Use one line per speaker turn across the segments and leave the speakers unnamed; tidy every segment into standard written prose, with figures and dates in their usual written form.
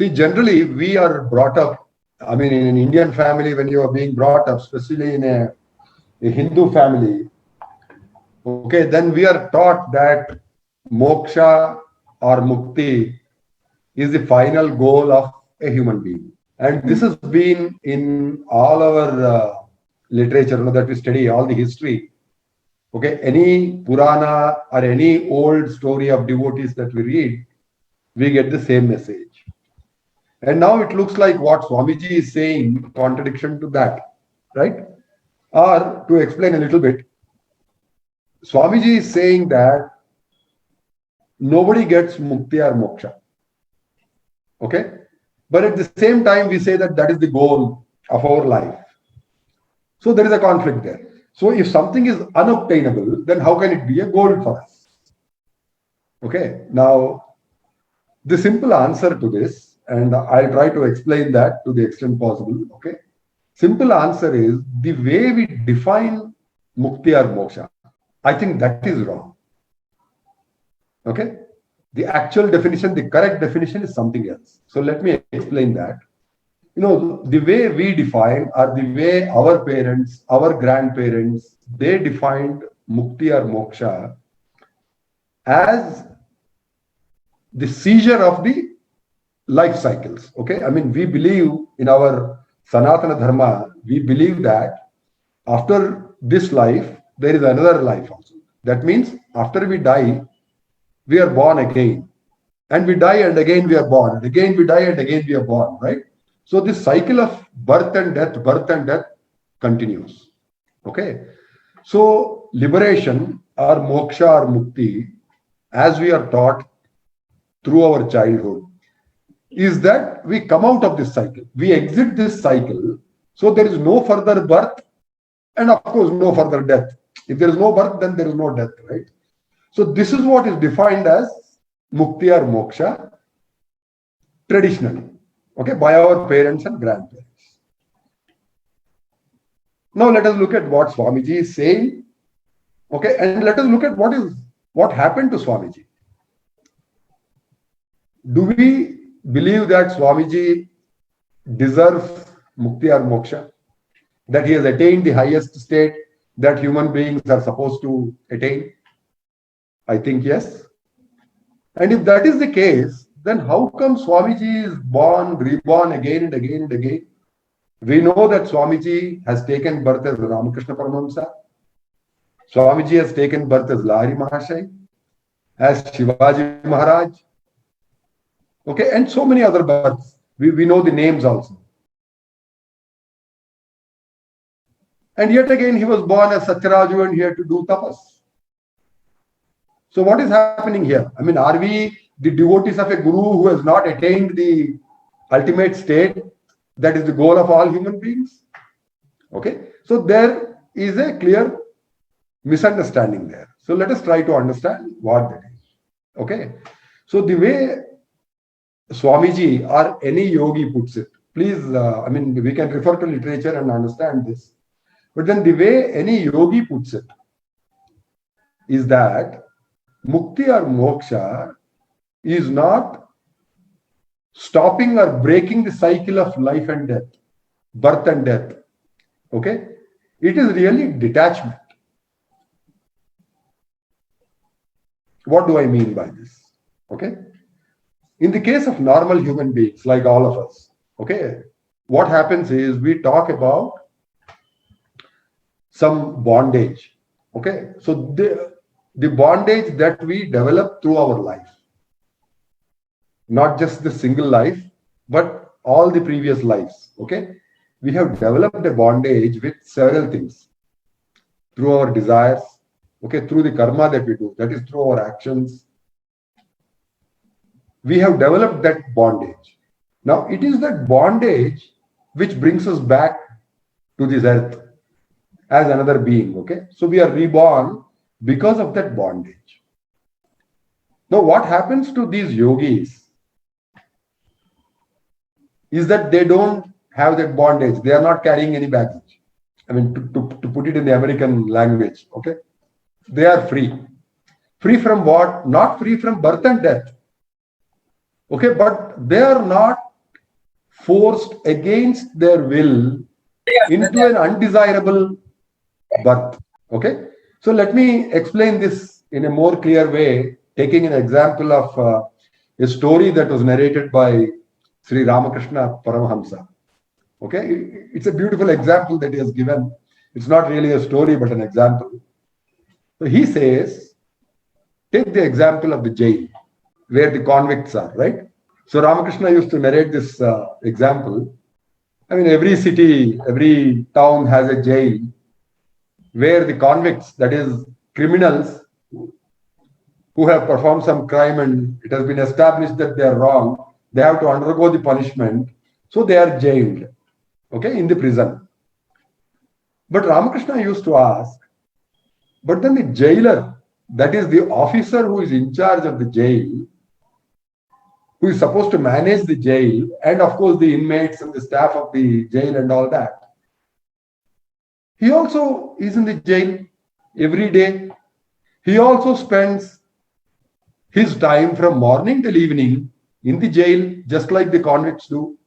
See, generally, we are brought up, I mean, in an Indian family, when you are being brought up, especially in a Hindu family, okay, then we are taught that moksha or mukti is the final goal of a human being. And this has been in all our literature, that we study, all the history. Okay, any Purana or any old story of devotees that we read, we get the same message. And now it looks like what Swamiji is saying, contradiction to that, right? Or to explain a little bit, Swamiji is saying that nobody gets mukti or moksha. Okay? But at the same time, we say that that is the goal of our life. So there is a conflict there. So if something is unobtainable, then how can it be a goal for us? Okay? Now, the simple answer to this, and I'll try to explain that to the extent possible. Okay? Simple answer is the way we define mukti or moksha. I think that is wrong. Okay? The actual definition, the correct definition is something else. So let me explain that. The way we define, or the way our parents, our grandparents, they defined mukti or moksha as the seizure of the life cycles. Okay? I mean, we believe in our Sanatana Dharma, we believe that after this life, there is another life also. That means after we die, we are born again. And we die and again we are born. And again we die and again we are born, right? So this cycle of birth and death continues. Okay? So liberation or moksha or mukti, as we are taught through our childhood, is that we come out of this cycle. We exit this cycle. So there is no further birth and of course no further death. If there is no birth, then there is no death, right? So this is what is defined as mukti or moksha traditionally, okay, by our parents and grandparents. Now let us look at what Swamiji is saying, okay, and let us look at what happened to Swamiji. Do we believe that Swamiji deserves mukti or moksha? That he has attained the highest state that human beings are supposed to attain? I think yes. And if that is the case, then how come Swamiji is born, reborn again and again and again? We know that Swamiji has taken birth as Ramakrishna Paramahamsa. Swamiji has taken birth as Lahari Mahashay, as Shivaji Maharaj. Okay, and so many other births. We know the names also. And yet again, he was born as Satyaraju and he had to do tapas. So what is happening here? I mean, are we the devotees of a guru who has not attained the ultimate state that is the goal of all human beings? Okay, so there is a clear misunderstanding there. So let us try to understand what that is. Okay, so the way Swamiji or any yogi puts it, please, I mean, we can refer to literature and understand this. But then the way any yogi puts it is that mukti or moksha is not stopping or breaking the cycle of life and death, birth and death. Okay? It is really detachment. What do I mean by this? Okay? In the case of normal human beings, like all of us, okay, what happens is we talk about some bondage. Okay? So the bondage that we develop through our life, not just the single life, but all the previous lives. Okay, we have developed a bondage with several things through our desires, okay, through the karma that we do, that is through our actions. We have developed that bondage. Now it is that bondage which brings us back to this earth as another being. Okay, so we are reborn because of that bondage. Now what happens to these yogis is that they don't have that bondage. They are not carrying any baggage. I mean, to put it in the American language, okay? They are free. Free from what? Not free from birth and death. Okay, but they are not forced against their will into an undesirable birth. Okay, so let me explain this in a more clear way, taking an example of a story that was narrated by Sri Ramakrishna Paramahamsa. Okay, it's a beautiful example that he has given. It's not really a story, but an example. So he says, take the example of the jail where the convicts are, right? So Ramakrishna used to narrate this example. I mean, every city, every town has a jail where the convicts, that is, criminals who have performed some crime and it has been established that they are wrong, they have to undergo the punishment. So they are jailed, okay, in the prison. But Ramakrishna used to ask, but then the jailer, that is the officer who is in charge of the jail, who is supposed to manage the jail, and of course the inmates and the staff of the jail and all that, he also is in the jail every day. He also spends his time from morning till evening in the jail, just like the convicts do.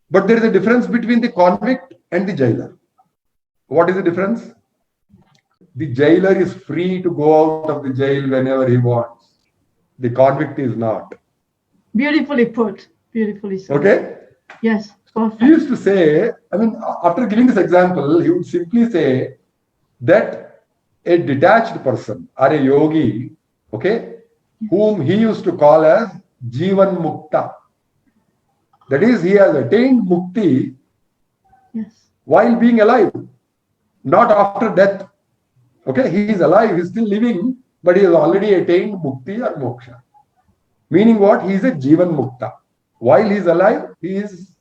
But there is a difference between the convict and the jailer. What is the difference? The jailer is free to go out of the jail whenever he wants. The convict is not.
Beautifully put. Beautifully said.
Okay?
Yes. Perfect.
He used to say, I mean, after giving this example, he would simply say that a detached person or a yogi, okay, whom he used to call as Jivan Mukta. That is, he has attained Mukti while being alive, not after death. Okay, he is alive, he is still living, but he has already attained Mukti or Moksha. Meaning what? He is a Jivan Mukta. While he is alive, he is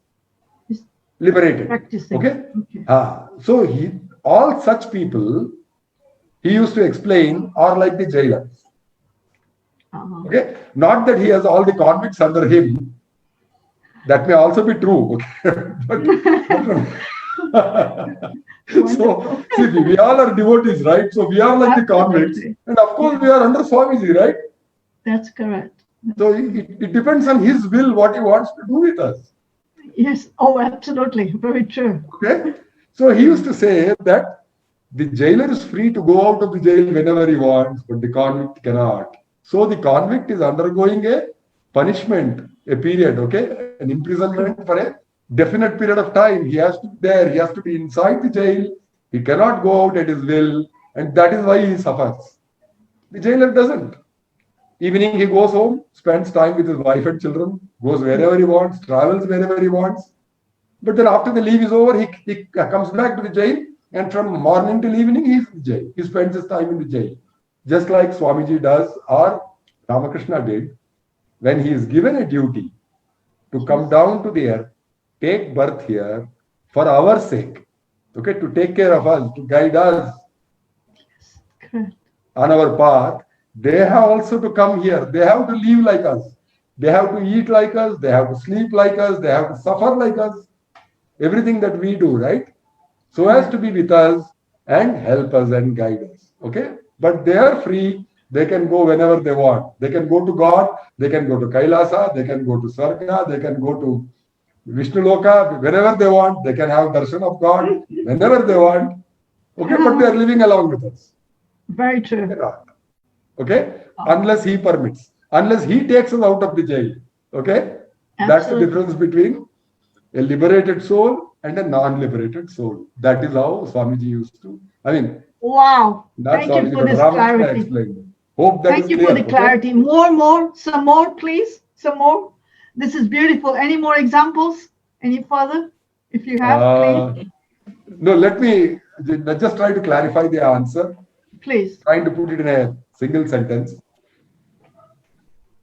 liberated.
Practicing.
Okay? So all such people, he used to explain, are like the jailers. Okay? Not that he has all the convicts under him. That may also be true. Okay? So, see, we all are devotees, right? So we are like the convicts. And of course, we are under Swamiji, right?
That's correct.
So it depends on his will, what he wants to do with us.
Yes. Oh, absolutely. Very true.
Okay? So he used to say that the jailer is free to go out of the jail whenever he wants, but the convict cannot. So the convict is undergoing a punishment, a period, okay? An imprisonment for a definite period of time. He has to be there, he has to be inside the jail, he cannot go out at his will, and that is why he suffers. The jailer doesn't. Evening he goes home, spends time with his wife and children, goes wherever he wants, travels wherever he wants. But then after the leave is over, he comes back to the jail, and from morning till evening he is in the jail. He spends his time in the jail. Just like Swamiji does, or Ramakrishna did, when he is given a duty to come down to the earth, take birth here for our sake, okay, to take care of us, to guide us on our path. They have also to come here. They have to live like us. They have to eat like us. They have to sleep like us. They have to suffer like us. Everything that we do, right? So as to be with us and help us and guide us. Okay? But they are free. They can go whenever they want. They can go to God. They can go to Kailasa. They can go to Sarga. They can go to Vishnu Loka. Whenever they want. They can have darshan of God whenever they want. Okay? But they are living along with us.
Very true.
Okay? Unless he permits. Unless he takes us out of the jail. Okay? Absolutely. That's the difference between a liberated soul and a non-liberated soul. That is how Swamiji used to. I mean,
wow.
Thank
you for this clarity.
Hope that
Thank
is
you
clear,
for the clarity. Okay? More, some more, please. Some more. This is beautiful. Any more examples? Any further? If you have, please.
No, let me just try to clarify the answer.
Please.
Trying to put it in a single sentence.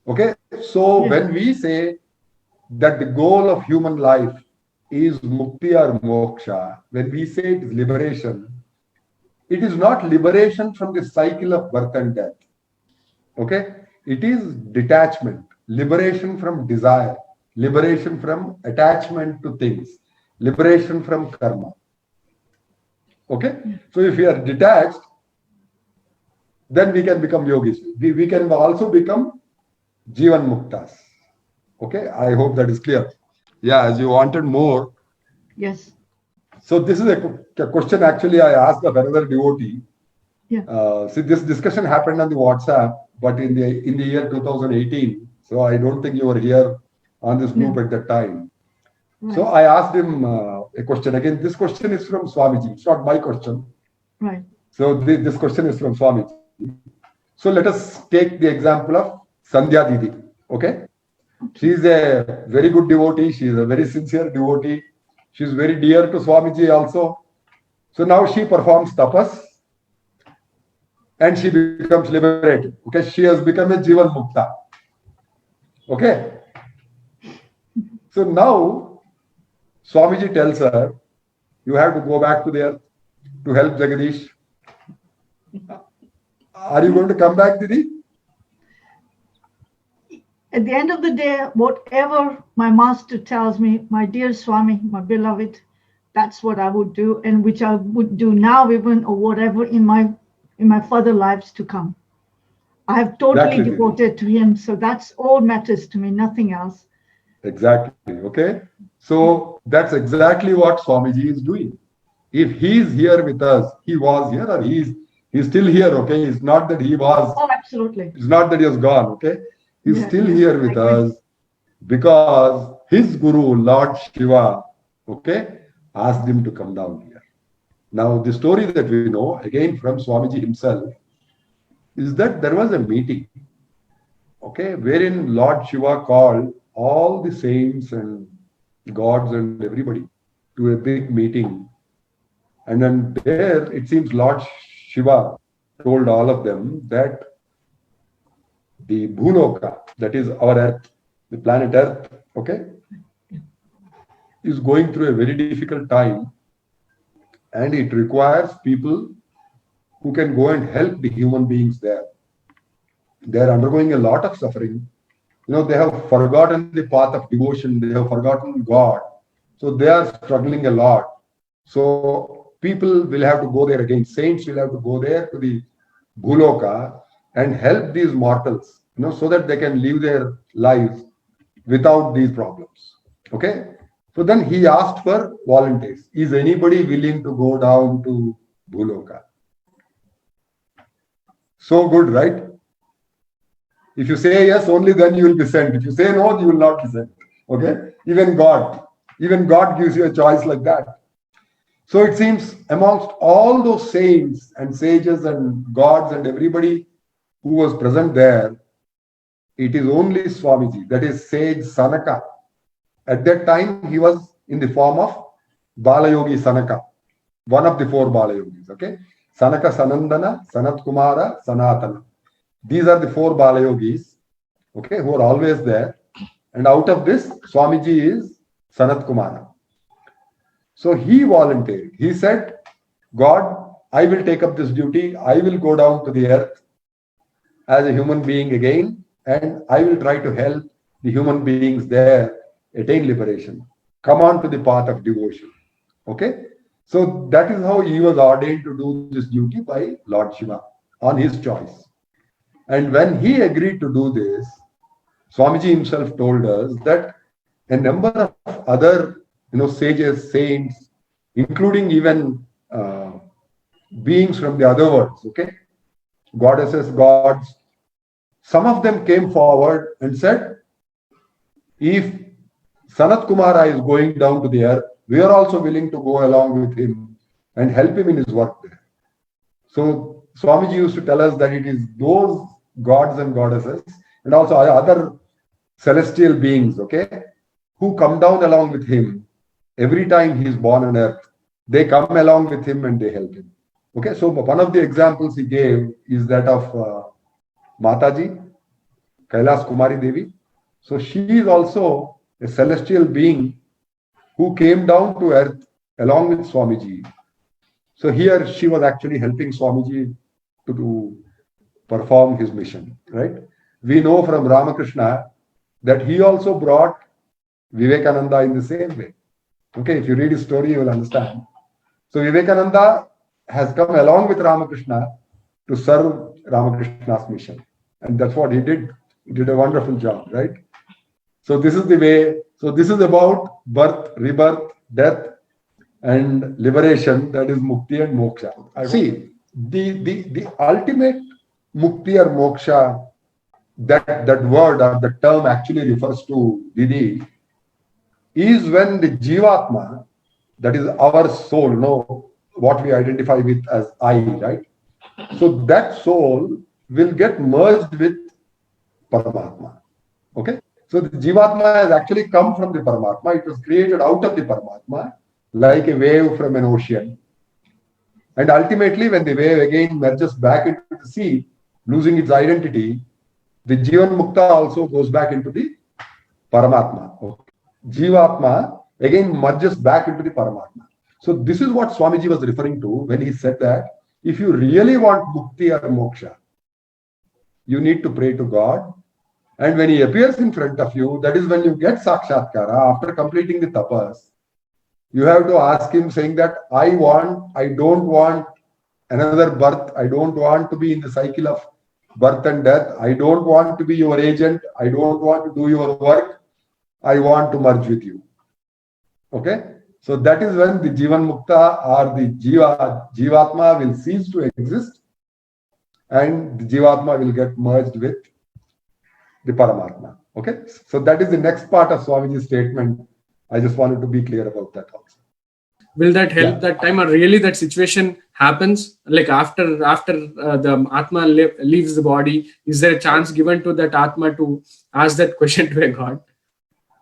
Okay, so when we say that the goal of human life is Mukti or Moksha, when we say it is liberation, it is not liberation from the cycle of birth and death. Okay, it is detachment, liberation from desire, liberation from attachment to things, liberation from karma. Okay, so if we are detached, then we can become yogis. We can also become Jivan Muktas. Okay, I hope that is clear. Yeah, as you wanted more.
Yes.
So this is a question actually I asked of another devotee.
Yeah.
See, this discussion happened on the WhatsApp, but in the year 2018. So I don't think you were here on this
Yeah.
group at that time. So
Right.
I asked him a question. Again, this question is from Swamiji. It's not my question.
Right.
So this question is from Swamiji. So let us take the example of Sandhya Didi. Okay. She
Okay.
is a very good devotee. She is a very sincere devotee. She is very dear to Swamiji also. So now she performs tapas and she becomes liberated. Okay. She has become a Jivan Mukta. Okay. So now Swamiji tells her, you have to go back to there to help Jagadish. Are you going to come back, Didi?
At the end of the day, whatever my master tells me, my dear Swami, my beloved, that's what I would do, and which I would do now, even or whatever in my further lives to come. I have totally
Exactly, Didi.
devoted to him, so that's all matters to me, nothing else.
Exactly. Okay.
Yeah.
So that's exactly what Swamiji is doing. If he is here with us, he was here or he's still here. Okay. It's not that he was,
Oh, absolutely.
it's not that he has gone. Okay. He's
Yeah,
still
yeah,
here
I
with
agree.
us because his guru, Lord Shiva, okay, asked him to come down here. Now, the story that we know, again from Swamiji himself, is that there was a meeting, okay, wherein Lord Shiva called all the saints and gods and everybody to a big meeting. And then there, it seems Lord Shiva told all of them that the Bhuloka, that is our Earth, the planet Earth, okay, is going through a very difficult time and it requires people who can go and help the human beings there. They are undergoing a lot of suffering. You know, they have forgotten the path of devotion, they have forgotten God. So they are struggling a lot. So people will have to go there again. Saints will have to go there to the Bhuloka and help these mortals, you know, so that they can live their lives without these problems. Okay. So then he asked for volunteers. Is anybody willing to go down to Bhuloka? So good, right? If you say yes, only then you will be sent. If you say no, you will not be sent. Okay? Even God gives you a choice like that. So it seems amongst all those saints and sages and gods and everybody who was present there, it is only Swamiji, that is sage Sanaka. At that time, he was in the form of Balayogi Sanaka, one of the four Balayogis. Okay? Sanaka, Sanandana, Sanat Kumara, Sanatana. These are the four Balayogis, okay, who are always there. And out of this, Swamiji is Sanat Kumara. So he volunteered. He said, God, I will take up this duty. I will go down to the earth as a human being again, and I will try to help the human beings there attain liberation. Come on to the path of devotion. Okay? So that is how he was ordained to do this duty by Lord Shiva on his choice. And when he agreed to do this, Swamiji himself told us that a number of other, sages, saints, including even beings from the other worlds, okay, goddesses, gods, some of them came forward and said, if Sanat Kumara is going down to the earth, we are also willing to go along with him and help him in his work there. So Swamiji used to tell us that it is those gods and goddesses and also other celestial beings, okay, who come down along with him every time he is born on earth. They come along with him and they help him. Okay, so one of the examples he gave is that of Mataji, Kailas Kumari Devi. So she is also a celestial being who came down to earth along with Swamiji. So here she was actually helping Swamiji to perform his mission, right? We know from Ramakrishna that he also brought Vivekananda in the same way. Okay, if you read his story, you will understand. So Vivekananda has come along with Ramakrishna to serve Ramakrishna's mission. And that's what he did. He did a wonderful job, right? So this is the way. So this is about birth, rebirth, death, and liberation. That is mukti and moksha. See, the ultimate mukti or moksha, that word or the term actually refers to, Didi, is when the jivatma, that is our soul, what we identify with as I, right? So that soul will get merged with Paramatma. Okay? So the jivatma has actually come from the Paramatma. It was created out of the Paramatma, like a wave from an ocean. And ultimately, when the wave again merges back into the sea, losing its identity, the Jivan Mukta also goes back into the Paramatma. Okay. Jivatma again merges back into the Paramatma. So this is what Swamiji was referring to when he said that if you really want mukti or moksha, you need to pray to God. And when he appears in front of you, that is when you get sakshatkara after completing the tapas. You have to ask him saying that I don't want another birth. I don't want to be in the cycle of birth and death. I don't want to be your agent. I don't want to do your work. I want to merge with you. Okay? So that is when the Jivan Mukta or the Jivatma will cease to exist and the Jivatma will get merged with the Paramatma. Okay? So that is the next part of Swamiji's statement. I just wanted to be clear about that also.
Will that help that time, or really that situation happens like after the Atma leaves the body? Is there a chance given to that Atma to ask that question to a God?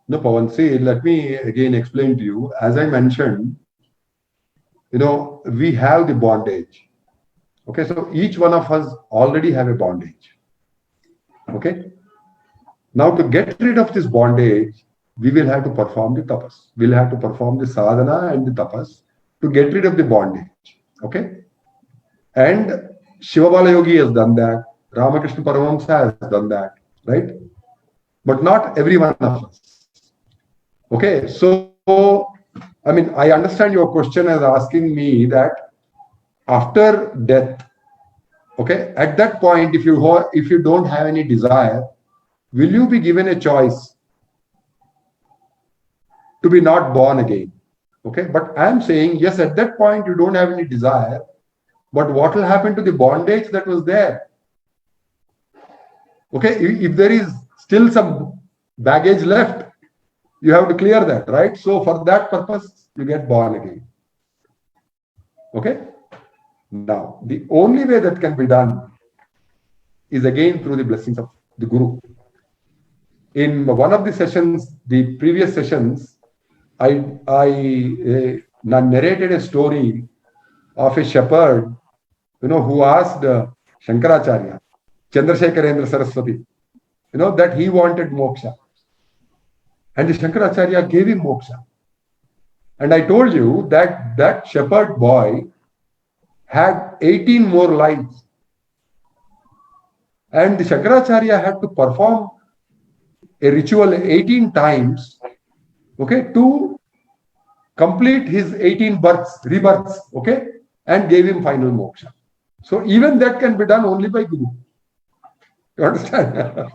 No, Pawan, see, let me again explain to you. As I mentioned, we have the bondage. Okay, so each one of us already have a bondage. Okay. Now, to get rid of this bondage, we will have to perform the tapas. We'll have to perform the sadhana and the tapas to get rid of the bondage. Okay. And Shivabalayogi has done that. Ramakrishna Paramahamsa has done that. Right? But not every one of us. Okay. So, I understand your question as asking me that after death, okay, at that point, if you don't have any desire, will you be given a choice to be not born again? Okay, but I'm saying yes, at that point you don't have any desire, but what will happen to the bondage that was there? Okay, if there is still some baggage left, you have to clear that, right? So for that purpose, you get born again. Okay. Now, the only way that can be done is again through the blessings of the Guru. In one of the sessions, the previous sessions, I narrated a story of a shepherd, who asked Shankaracharya, Chandrasekharendra Saraswati, that he wanted moksha. And the Shankaracharya gave him moksha. And I told you that that shepherd boy had 18 more lives. And the Shankaracharya had to perform a ritual 18 times, okay, to complete his 18 rebirths, okay, and gave him final moksha. So even that can be done only by Guru. You understand?